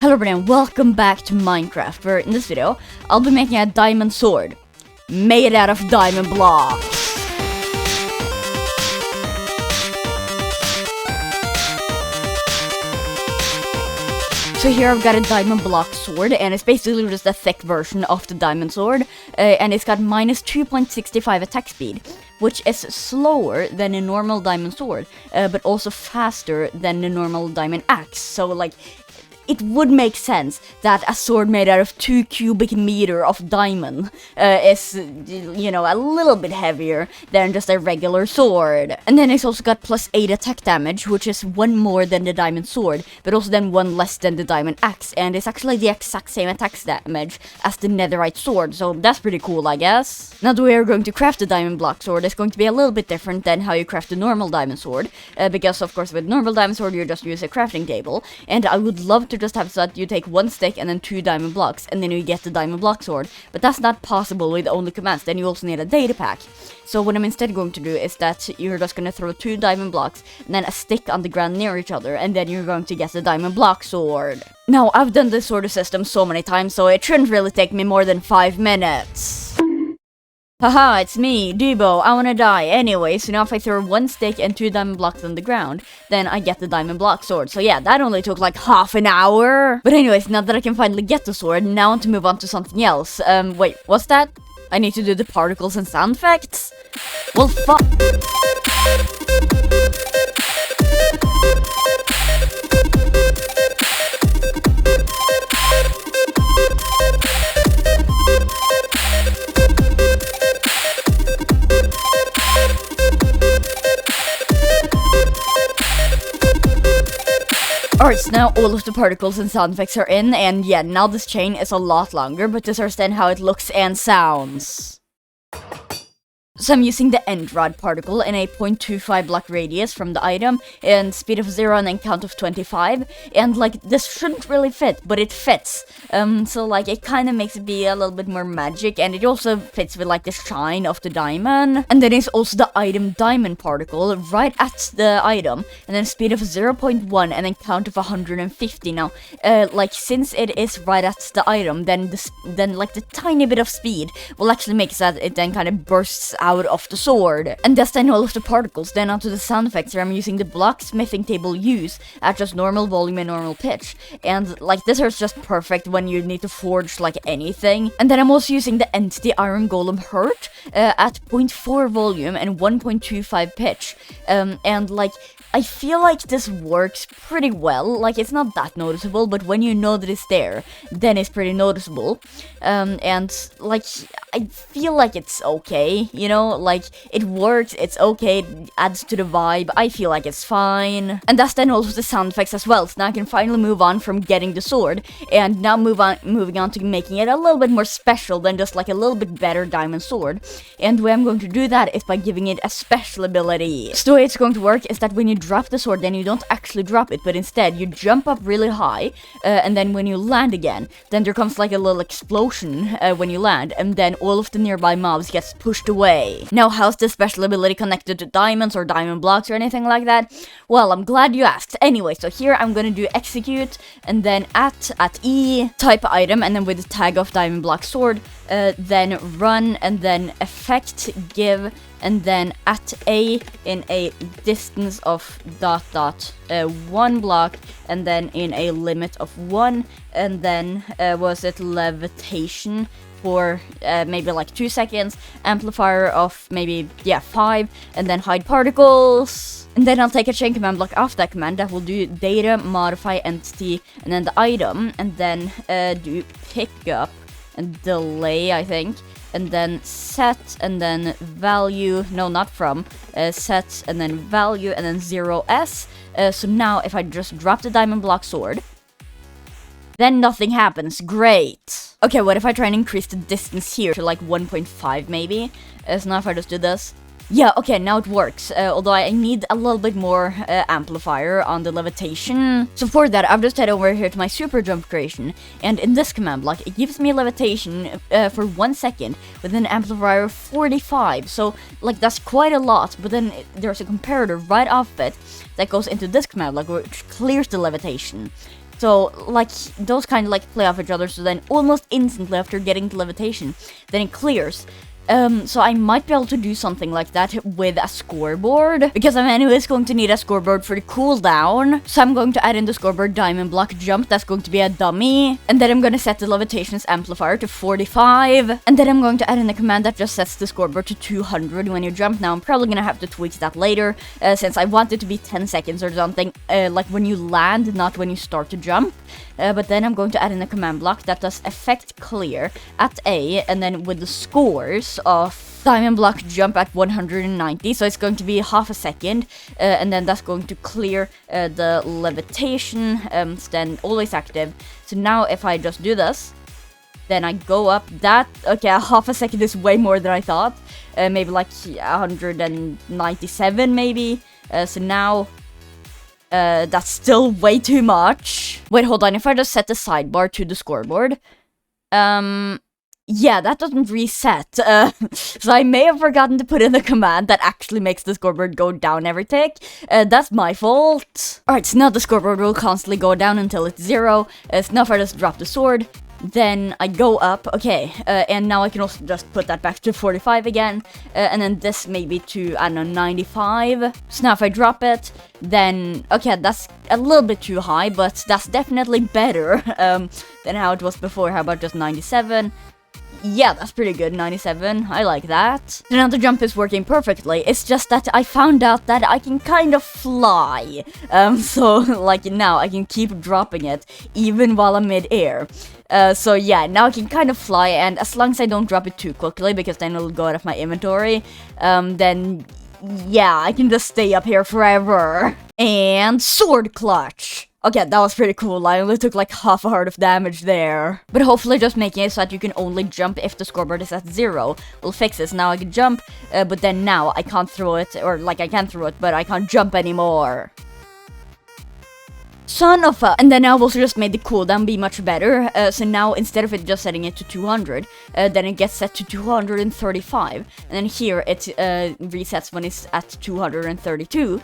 Hello everyone, welcome back to Minecraft, where in this video, I'll be making a diamond sword, made out of diamond blocks. So here I've got a diamond block sword, and it's basically just a thick version of the diamond sword, and it's got minus 2.65 attack speed, which is slower than a normal diamond sword, but also faster than the normal diamond axe, so like, it would make sense that a sword made out of 2 cubic meter of diamond is, you know, a little bit heavier than just a regular sword. And then it's also got plus 8 attack damage, which is 1 more than the diamond sword, but also then 1 less than the diamond axe. And it's actually the exact same attack damage as the netherite sword, so that's pretty cool, I guess. Now the way we're going to craft the diamond block sword is going to be a little bit different than how you craft the normal diamond sword, because of course with normal diamond sword you just use a crafting table, and I would love to just have so that you take 1 stick and then 2 diamond blocks, and then you get the diamond block sword, but that's not possible with only commands. Then you also need a data pack. So what I'm instead going to do is that you're just going to throw 2 diamond blocks and then a stick on the ground near each other, and then you're going to get the diamond block sword. Now, I've done this sort of system so many times, so it shouldn't really take me more than 5 minutes. Haha, it's me, Debo, I wanna die. Anyway, so now if I throw 1 stick and 2 diamond blocks on the ground, then I get the diamond block sword. So yeah, that only took like half an hour. But anyways, now that I can finally get the sword, now I want to move on to something else. Wait, what's that? I need to do the particles and sound effects? Well, fuck. Alright, so now all of the particles and sound effects are in, and yeah, now this chain is a lot longer, but this is then how it looks and sounds. So I'm using the end rod particle in a 0.25 block radius from the item, and speed of 0 and then count of 25, and like, this shouldn't really fit, but it fits. So like, it kind of makes it be a little bit more magic, and it also fits with like the shine of the diamond. And then it's also the item diamond particle right at the item, and then speed of 0.1 and then count of 150. Now, like, since it is right at the item, then like the tiny bit of speed will actually make so that it then kind of bursts out of the sword. And that's then all of the particles. Then onto the sound effects, here I'm using the blocksmithing table use at just normal volume and normal pitch, and like, this is just perfect when you need to forge like anything. And then I'm also using the entity iron golem hurt at 0.4 volume and 1.25 pitch, and like, I feel like this works pretty well. Like, it's not that noticeable, but when you know that it's there, then it's pretty noticeable. And like, I feel like it's okay, you know, like, it works, it's okay, it adds to the vibe, I feel like it's fine. And that's then also the sound effects as well, so now I can finally move on from getting the sword, and now moving on to making it a little bit more special than just like a little bit better diamond sword. And the way I'm going to do that is by giving it a special ability. So the way it's going to work is that when you drop the sword, then you don't actually drop it, but instead you jump up really high, and then when you land again, then there comes like a little explosion when you land, and then all of the nearby mobs gets pushed away. Now, how's this special ability connected to diamonds or diamond blocks or anything like that? Well, I'm glad you asked. Anyway, so here I'm gonna do execute, and then at E, type item, and then with the tag of diamond block sword, then run, and then effect give, and then at A in a distance of ... 1 block, and then in a limit of 1, and then was it levitation for maybe like 2 seconds, amplifier of maybe, yeah, 5, and then hide particles. And then I'll take a chain command block off that command that will do data, modify entity, and then the item, and then do pickup and delay, I think, and then set, and then value, no, not from, set, and then value, and then 0s. So now if I just drop the diamond block sword, then nothing happens. Great. Okay, what if I try and increase the distance here to like 1.5 maybe? So now if I just do this, Yeah, okay, now it works, although I need a little bit more amplifier on the levitation. So for that, I've just head over here to my super jump creation, and in this command block, it gives me levitation for 1 second with an amplifier of 45, so like that's quite a lot, but then there's a comparator right off it that goes into this command block, which clears the levitation. So, like, those kind of, like, play off each other, so then almost instantly after getting the levitation, then it clears. So I might be able to do something like that with a scoreboard, because I'm anyways going to need a scoreboard for the cooldown. So I'm going to add in the scoreboard diamond block jump, that's going to be a dummy, and then I'm going to set the levitation's amplifier to 45, and then I'm going to add in a command that just sets the scoreboard to 200 when you jump. Now I'm probably going to have to tweak that later, since I want it to be 10 seconds or something, like when you land, not when you start to jump. But then I'm going to add in a command block that does effect clear at A, and then with the scores of diamond block jump at 190, so it's going to be half a second, and then that's going to clear the levitation, then always active. So now if I just do this, then I go up that, okay, half a second is way more than I thought, maybe like 197 maybe, so now that's still way too much. Wait, hold on, if I just set the sidebar to the scoreboard, yeah, that doesn't reset, so I may have forgotten to put in the command that actually makes the scoreboard go down every tick. That's my fault. Alright, so now the scoreboard will constantly go down until it's 0, so now if I just drop the sword, then I go up, okay, and now I can also just put that back to 45 again, and then this maybe to, I don't know, 95. So now if I drop it, then, okay, that's a little bit too high, but that's definitely better than how it was before. How about just 97? Yeah, that's pretty good, 97, I like that. So now the jump is working perfectly, it's just that I found out that I can kind of fly. So, like, now I can keep dropping it, even while I'm mid-air. So yeah, now I can kind of fly, and as long as I don't drop it too quickly, because then it'll go out of my inventory, then yeah, I can just stay up here forever. And sword clutch! Okay, that was pretty cool. I only took like half a heart of damage there. But hopefully just making it so that you can only jump if the scoreboard is at 0 will fix this. Now I can jump, but then now I can't throw it, or like I can throw it, but I can't jump anymore. Son of a... And then I've also just made the cooldown be much better, so now instead of it just setting it to 200, then it gets set to 235, and then here it resets when it's at 232,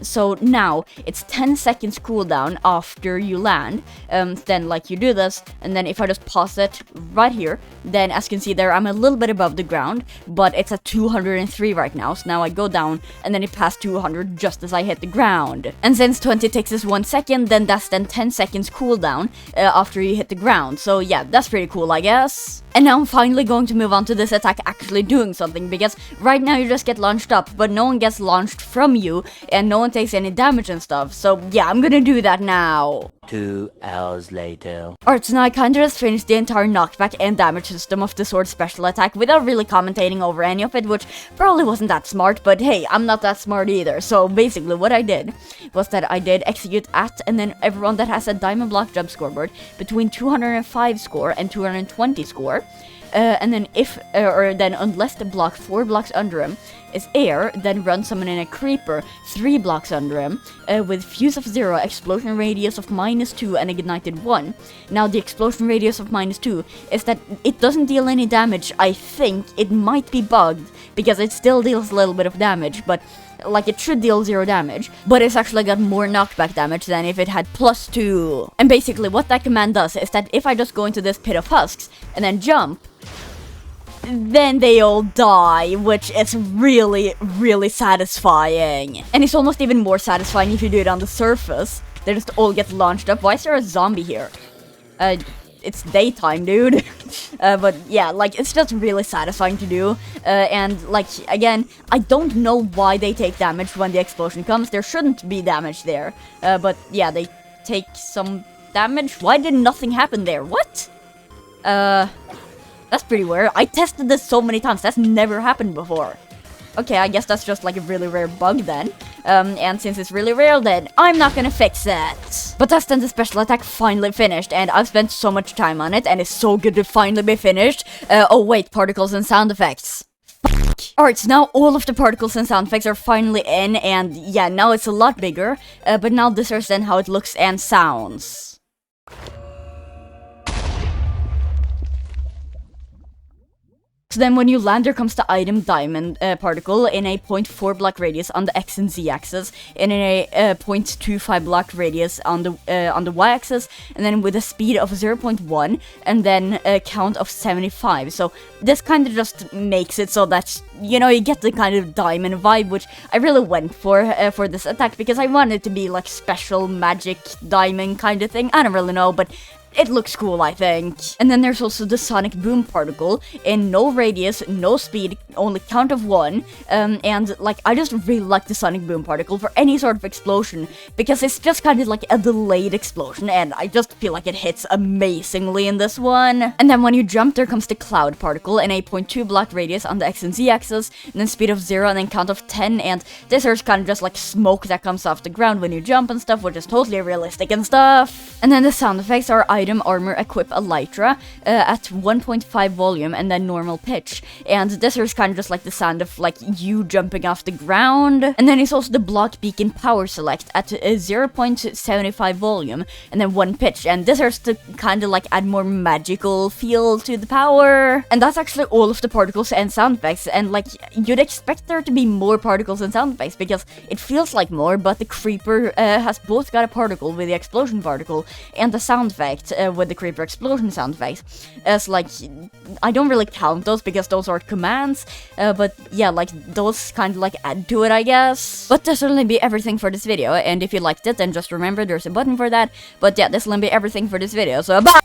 so now it's 10 seconds cooldown after you land, then like you do this, and then if I just pause it right here, then as you can see there, I'm a little bit above the ground, but it's at 203 right now, so now I go down, and then it passed 200 just as I hit the ground. And since 20 ticks is 1 second, then that's 10 seconds cooldown after you hit the ground. So yeah, that's pretty cool, I guess. And now I'm finally going to move on to this attack actually doing something, because right now you just get launched up, but no one gets launched from you, and no one takes any damage and stuff. So yeah, I'm gonna do that now. 2 hours later. Alright, so now I kinda just finished the entire knockback and damage system of the sword special attack without really commentating over any of it, which probably wasn't that smart, but hey, I'm not that smart either. So basically what I did was that I did execute at, and then everyone that has a diamond block jump scoreboard between 205 score and 220 score, and then if, or then unless the block 4 blocks under him is air, then run someone in a creeper 3 blocks under him, with fuse of 0, explosion radius of -2, and ignited 1. Now the explosion radius of -2 is that it doesn't deal any damage. I think it might be bugged, because it still deals a little bit of damage, but like it should deal 0 damage, but it's actually got more knockback damage than if it had +2. And basically what that command does is that if I just go into this pit of husks and then jump, then they all die, which is really, really satisfying. And it's almost even more satisfying if you do it on the surface. They just all get launched up. Why is there a zombie here? It's daytime, dude. But yeah, like, it's just really satisfying to do. And like, again, I don't know why they take damage when the explosion comes. There shouldn't be damage there. But yeah, they take some damage. Why did nothing happen there? What? That's pretty weird. I tested this so many times. That's never happened before. Okay, I guess that's just like a really rare bug then. And since it's really rare, then I'm not gonna fix it. But that's then the special attack finally finished, and I've spent so much time on it, and it's so good to finally be finished. Oh wait, particles and sound effects. Alright, so now all of the particles and sound effects are finally in, and yeah, now it's a lot bigger. But now this is then how it looks and sounds. So then when you land, there comes the item diamond particle in a 0.4 block radius on the X and Z axis, and in a 0.25 block radius on the Y axis, and then with a speed of 0.1, and then a count of 75. So this kind of just makes it so that, you know, you get the kind of diamond vibe, which I really went for this attack, because I wanted it to be like special magic diamond kind of thing. I don't really know, but it looks cool, I think. And then there's also the sonic boom particle in no radius, no speed, only count of 1. And like, I just really like the sonic boom particle for any sort of explosion, because it's just kind of like a delayed explosion, and I just feel like it hits amazingly in this one. And then when you jump, there comes the cloud particle in a 0.2 block radius on the X and Z axis, and then speed of 0, and then count of 10. And this is kind of just like smoke that comes off the ground when you jump and stuff, which is totally realistic and stuff. And then the sound effects are item, armor, equip, elytra at 1.5 volume and then normal pitch. And this is kind of just like the sound of like you jumping off the ground. And then it's also the block beacon power select at 0.75 volume and then 1 pitch. And this is to kind of like add more magical feel to the power. And that's actually all of the particles and sound effects. And like, you'd expect there to be more particles and sound effects because it feels like more, but the creeper has both got a particle with the explosion particle and the sound effect with the creeper explosion sound effect. As like, I don't really count those because those are commands, but yeah, like those kind of like add to it, I guess. But this will only be everything for this video, and if you liked it, then just remember there's a button for that. But yeah, this will be everything for this video, so bye!